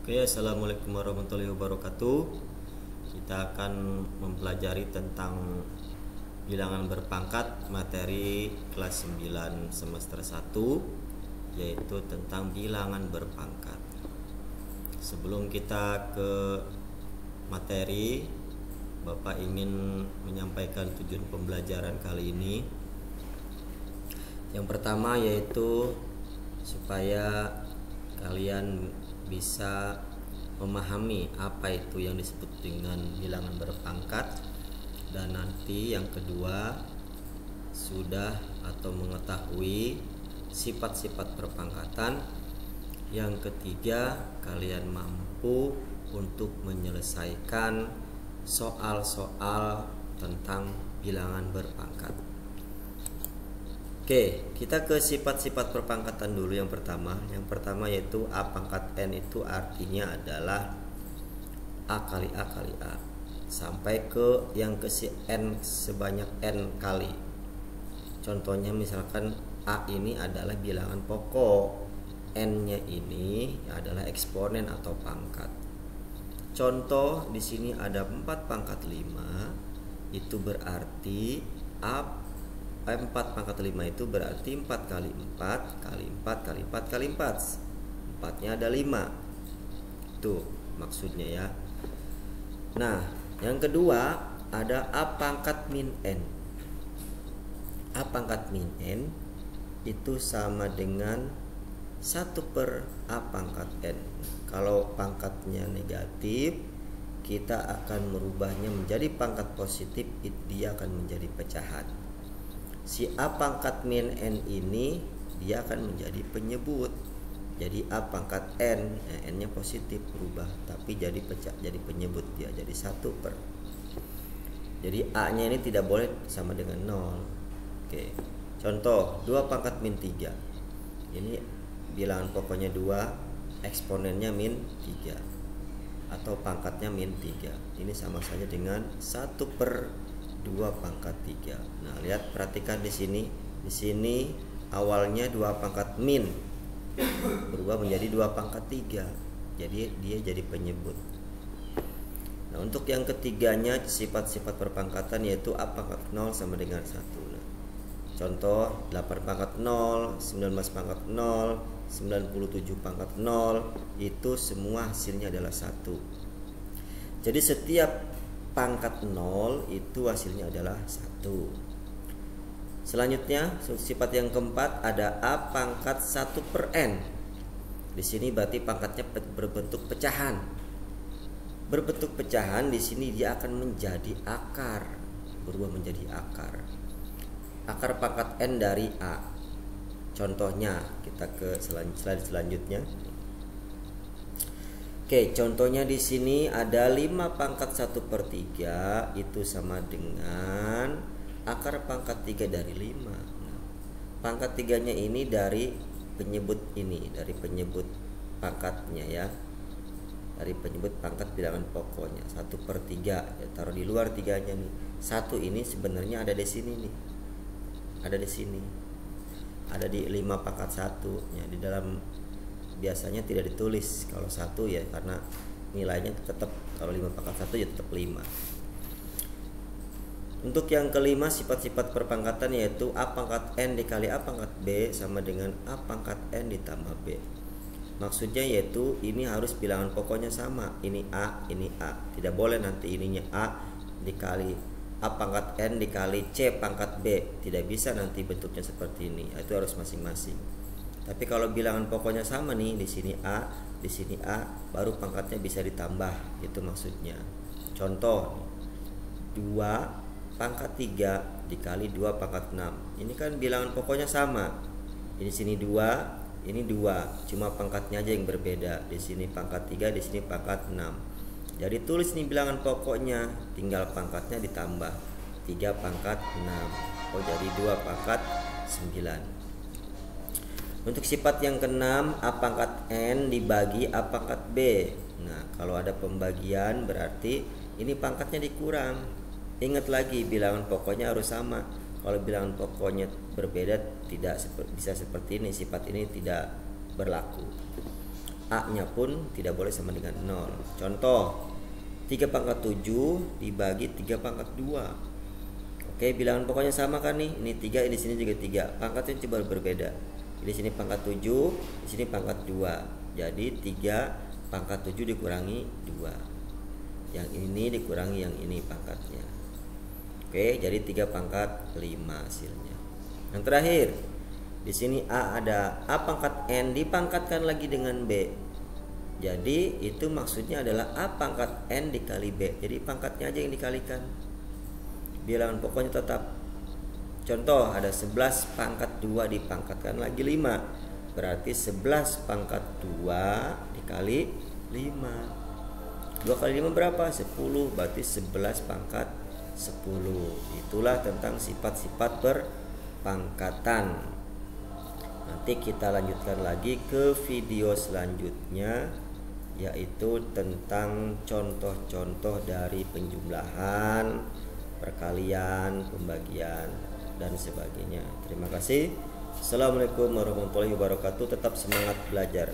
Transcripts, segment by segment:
Oke, assalamualaikum warahmatullahi wabarakatuh. Kita akan mempelajari tentang bilangan berpangkat materi kelas 9 semester 1, yaitu tentang bilangan berpangkat. Sebelum kita ke materi, Bapak ingin menyampaikan tujuan pembelajaran kali ini. Yang pertama yaitu supaya kalian bisa memahami apa itu yang disebut dengan bilangan berpangkat, dan nanti yang kedua sudah atau mengetahui sifat-sifat perpangkatan. Yang ketiga, kalian mampu untuk menyelesaikan soal-soal tentang bilangan berpangkat. Oke, kita ke sifat-sifat perpangkatan dulu. Yang pertama yaitu A pangkat N, itu artinya adalah A kali A kali A, sampai ke yang ke si N sebanyak N kali. Contohnya misalkan A ini adalah bilangan pokok, N-nya ini adalah eksponen atau pangkat. Contoh di sini ada 4 pangkat 5, itu berarti A 4 pangkat 5 itu berarti 4 kali 4 kali 4 kali 4 kali 4. 4-nya ada 5. Tuh maksudnya ya. Nah, yang kedua ada A pangkat min N. A pangkat min N itu sama dengan 1 per A pangkat N. Kalau pangkatnya negatif, kita akan merubahnya menjadi pangkat positif, dia akan menjadi pecahan. Si A pangkat min N ini dia akan menjadi penyebut. Jadi A pangkat N, N-nya positif berubah, tapi jadi pecah, jadi penyebut, dia jadi 1 per. Jadi A-nya ini tidak boleh sama dengan 0. Oke. Contoh 2 pangkat min 3. Ini bilangan pokoknya 2, eksponennya min 3 atau pangkatnya min 3. Ini sama saja dengan 1 per 2 pangkat 3. Nah, lihat, perhatikan di sini. Di sini awalnya 2 pangkat min berubah menjadi 2 pangkat 3. Jadi dia jadi penyebut. Nah, untuk yang ketiganya sifat-sifat perpangkatan yaitu A pangkat 0 sama dengan 1. Nah, contoh 8 pangkat 0, 19 pangkat 0, 97 pangkat 0, itu semua hasilnya adalah 1. Jadi setiap pangkat 0 itu hasilnya adalah 1. Selanjutnya sifat yang keempat ada A pangkat 1 per N. Di sini berarti pangkatnya berbentuk pecahan. Berbentuk pecahan di sini dia akan menjadi akar, berubah menjadi akar. Akar pangkat N dari A. Contohnya kita ke slide selanjutnya. Oke, contohnya di sini ada 5 pangkat 1 per 3 itu sama dengan akar pangkat 3 dari 5. Nah, pangkat 3-nya ini dari penyebut ini, dari penyebut pangkatnya ya. Dari penyebut pangkat bilangan pokoknya 1 per 3 ya, taruh di luar 3-nya nih. 1 ini sebenarnya ada di sini nih. Ada di sini. Ada di 5 pangkat 1 ya, di dalam biasanya tidak ditulis kalau 1 ya, karena nilainya tetap, kalau 5 pangkat 1 ya tetap 5. Untuk yang kelima sifat-sifat perpangkatan yaitu A pangkat N dikali A pangkat B sama dengan A pangkat N ditambah B. Maksudnya yaitu ini harus bilangan pokoknya sama. Ini A, ini A. Tidak boleh nanti ininya A dikali A pangkat N dikali C pangkat B. Tidak bisa nanti bentuknya seperti ini. Itu harus masing-masing. Tapi kalau bilangan pokoknya sama nih, di sini A, di sini A, baru pangkatnya bisa ditambah, itu maksudnya. Contoh 2 pangkat 3 dikali 2 pangkat 6. Ini kan bilangan pokoknya sama. Di sini 2, ini 2, cuma pangkatnya aja yang berbeda. Di sini pangkat 3, di sini pangkat 6. Jadi tulis nih bilangan pokoknya, tinggal pangkatnya ditambah. 3 pangkat 6. Oh, jadi 2 pangkat 9. Untuk sifat yang keenam, A pangkat N dibagi A pangkat B. Nah, kalau ada pembagian berarti ini pangkatnya dikurang. Ingat lagi, bilangan pokoknya harus sama. Kalau bilangan pokoknya berbeda, tidak bisa seperti ini, sifat ini tidak berlaku. A-nya pun tidak boleh sama dengan 0. Contoh, 3 pangkat 7 dibagi 3 pangkat 2. Oke, bilangan pokoknya sama kan nih. Ini 3, di sini juga 3. Pangkatnya coba berbeda. Di sini pangkat 7, di sini pangkat 2. Jadi 3 pangkat 7 dikurangi 2. Yang ini dikurangi yang ini pangkatnya. Oke, jadi 3 pangkat 5 hasilnya. Yang terakhir, di sini A ada A pangkat N dipangkatkan lagi dengan B. Jadi itu maksudnya adalah A pangkat N dikali B. Jadi pangkatnya aja yang dikalikan. Bilangan pokoknya tetap. Contoh, ada 11 pangkat 2 dipangkatkan lagi 5. Berarti 11 pangkat 2 dikali 5. 2 kali 5 berapa? 10. Berarti 11 pangkat 10. Itulah tentang sifat-sifat perpangkatan. Nanti kita lanjutkan lagi ke video selanjutnya, yaitu tentang contoh-contoh dari penjumlahan, perkalian, pembagian, dan sebagainya. Terima kasih. Assalamualaikum warahmatullahi wabarakatuh. Tetap semangat belajar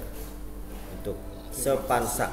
untuk sepansa.